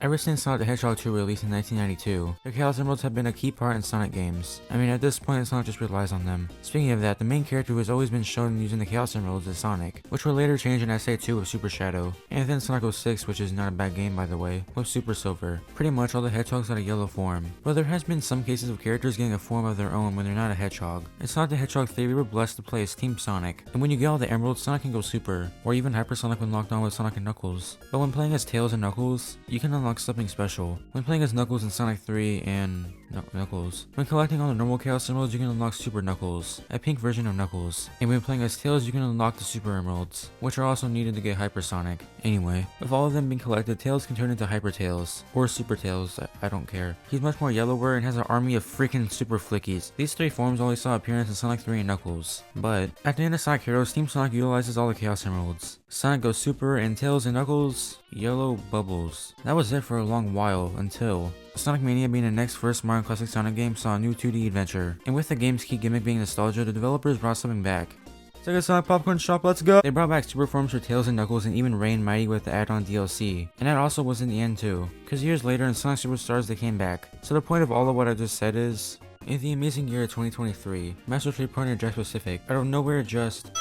Ever since Sonic the Hedgehog 2 released in 1992, the Chaos Emeralds have been a key part in Sonic games. I mean, at this point, Sonic just relies on them. Speaking of that, the main character who has always been shown using the Chaos Emeralds is Sonic, which were later changed in SA2 with Super Shadow, and then Sonic 06, which is not a bad game by the way, with Super Silver. Pretty much all the hedgehogs got a yellow form, but there has been some cases of characters getting a form of their own when they're not a hedgehog. In Sonic the Hedgehog 3, we were blessed to play as Team Sonic, and when you get all the emeralds, Sonic can go Super, or even Hypersonic when locked on with Sonic and Knuckles. But when playing as Tails and Knuckles, you can unlock something special. When playing as Knuckles in Sonic 3 and Knuckles. When collecting all the normal Chaos Emeralds, you can unlock Super Knuckles, a pink version of Knuckles. And when playing as Tails, you can unlock the Super Emeralds, which are also needed to get Hypersonic. Anyway, with all of them being collected, Tails can turn into Hyper Tails, or Super Tails, I don't care. He's much more yellower and has an army of freaking Super Flickies. These three forms only saw appearance in Sonic 3 and Knuckles. But, at the end of Sonic Heroes, Team Sonic utilizes all the Chaos Emeralds. Sonic goes Super, and Tails and Knuckles, yellow bubbles. That was it for a long while, until Sonic Mania being the next first Mario Classic Sonic game saw a new 2D adventure, and with the game's key gimmick being nostalgia, the developers brought something back. Sega Sonic Popcorn Shop, let's go! They brought back super forms for Tails and Knuckles and even Ray and Mighty with the add-on DLC, and that also was in the end too, cause years later in Sonic Superstars they came back. So the point of all of what I just said is, in the amazing year of 2023, Master Trade partner Jakks Pacific, out of nowhere just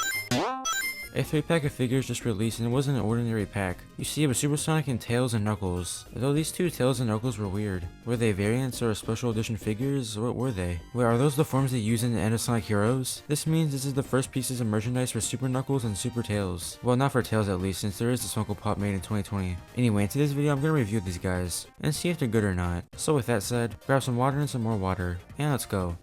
a 3-pack of figures just released, and it wasn't an ordinary pack. You see, it was Super Sonic and Tails and Knuckles. Though these two Tails and Knuckles were weird. Were they variants or special edition figures? What were they? Wait, are those the forms they use in the end of Sonic Heroes? This means this is the first pieces of merchandise for Super Knuckles and Super Tails. Well, not for Tails at least, since there is the Funko Pop made in 2020. Anyway, in today's video I'm gonna review these guys, and see if they're good or not. So with that said, grab some water and some more water, and let's go.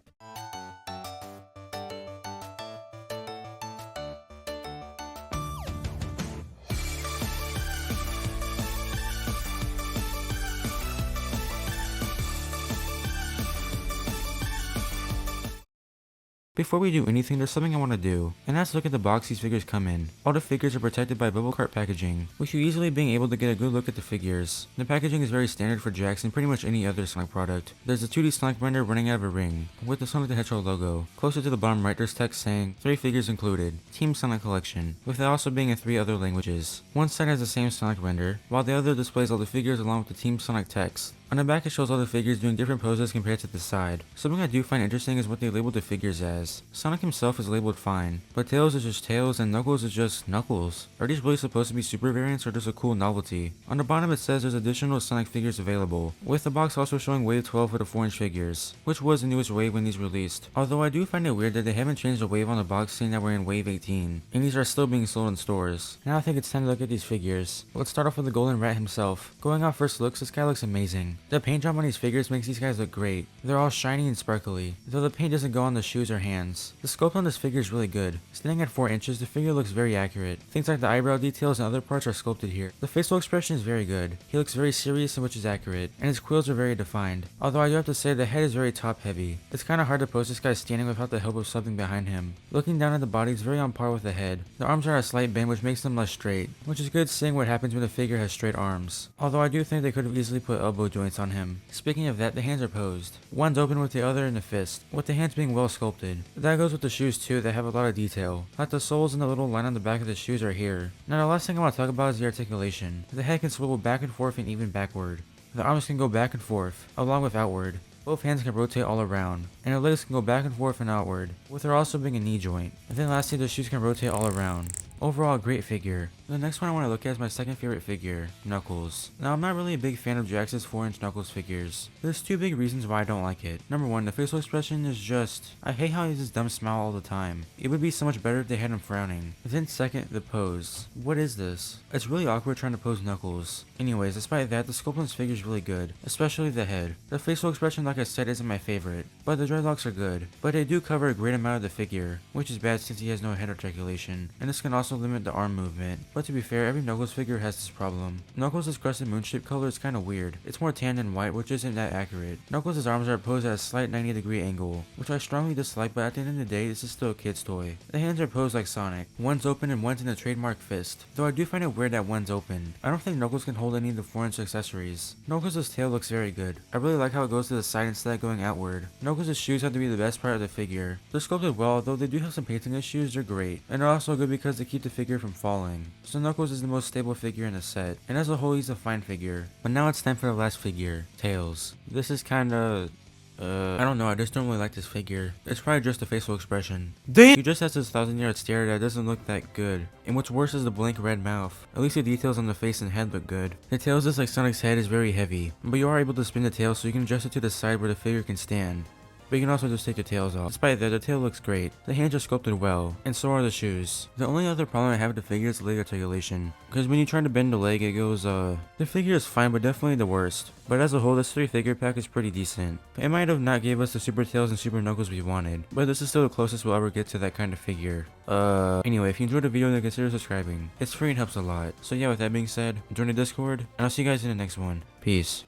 Before we do anything, there's something I want to do, and that's look at the box these figures come in. All the figures are protected by bubble cart packaging, with you easily being able to get a good look at the figures. The packaging is very standard for Jakks and pretty much any other Sonic product. There's a 2D Sonic render running out of a ring, with the Sonic the Hedgehog logo. Closer to the bottom right there's text saying, 3 figures included, Team Sonic Collection, with it also being in 3 other languages. One side has the same Sonic render, while the other displays all the figures along with the Team Sonic text. On the back it shows all the figures doing different poses compared to the side. Something I do find interesting is what they labeled the figures as. Sonic himself is labeled fine, but Tails is just Tails and Knuckles is just Knuckles. Are these really supposed to be super variants or just a cool novelty? On the bottom it says there's additional Sonic figures available, with the box also showing wave 12 for the 4-inch figures, which was the newest wave when these released. Although I do find it weird that they haven't changed the wave on the box saying that we're in wave 18, and these are still being sold in stores. Now I think it's time to look at these figures. Let's start off with the Golden Rat himself. Going off first looks, this guy looks amazing. The paint job on these figures makes these guys look great. They're all shiny and sparkly, though the paint doesn't go on the shoes or hands. The sculpt on this figure is really good. Standing at 4 inches, the figure looks very accurate. Things like the eyebrow details and other parts are sculpted here. The facial expression is very good. He looks very serious and which is accurate, and his quills are very defined. Although I do have to say the head is very top heavy. It's kinda hard to pose this guy standing without the help of something behind him. Looking down at the body is very on par with the head. The arms are a slight bend which makes them less straight, which is good seeing what happens when a figure has straight arms. Although I do think they could have easily put elbow joints on him. Speaking of that, the hands are posed. One's open with the other in the fist, with the hands being well sculpted. That goes with the shoes too, that have a lot of detail. Like the soles and the little line on the back of the shoes are here. Now the last thing I want to talk about is the articulation. The head can swivel back and forth and even backward. The arms can go back and forth, along with outward. Both hands can rotate all around, and the legs can go back and forth and outward, with there also being a knee joint. And then lastly, the shoes can rotate all around. Overall, a great figure. The next one I want to look at is my second favorite figure, Knuckles. Now, I'm not really a big fan of Jakks' 4-inch Knuckles figures. There's 2 big reasons why I don't like it. Number 1, the facial expression is just, I hate how he has this dumb smile all the time. It would be so much better if they had him frowning. Then second, the pose. What is this? It's really awkward trying to pose Knuckles. Anyways, despite that, the sculpt on this figure is really good, especially the head. The facial expression, like I said, isn't my favorite, but the dreadlocks are good. But they do cover a great amount of the figure, which is bad since he has no head articulation, and this can also limit the arm movement. But to be fair, every Knuckles figure has this problem. Knuckles' crescent moon shape color is kinda weird. It's more tan than white, which isn't that accurate. Knuckles' arms are posed at a slight 90-degree angle, which I strongly dislike, but at the end of the day, this is still a kid's toy. The hands are posed like Sonic. One's open and one's in the trademark fist, though I do find it weird that one's open. I don't think Knuckles can hold any of the 4-inch accessories. Knuckles' tail looks very good. I really like how it goes to the side instead of going outward. Knuckles' shoes have to be the best part of the figure. They're sculpted well, though they do have some painting issues, they're great. And they're also good because they keep keep the figure from falling. So Knuckles is the most stable figure in the set, and as a whole he's a fine figure. But now it's time for the last figure, Tails. This is kinda... I don't know, I just don't really like this figure. It's probably just the facial expression. Damn! He just has this 1,000-yard stare that doesn't look that good. And what's worse is the blank red mouth. At least the details on the face and head look good. The tail, just like Sonic's head, is very heavy. But you are able to spin the tail so you can adjust it to the side where the figure can stand. But you can also just take the tails off. Despite that, the tail looks great. The hands are sculpted well, and so are the shoes. The only other problem I have with the figure is the leg articulation. Because when you try to bend the leg, it goes, the figure is fine, but definitely the worst. But as a whole, this 3 figure pack is pretty decent. It might have not gave us the Super Tails and Super Knuckles we wanted, but this is still the closest we'll ever get to that kind of figure. Anyway, if you enjoyed the video, then consider subscribing. It's free and helps a lot. So yeah, with that being said, join the Discord, and I'll see you guys in the next one. Peace.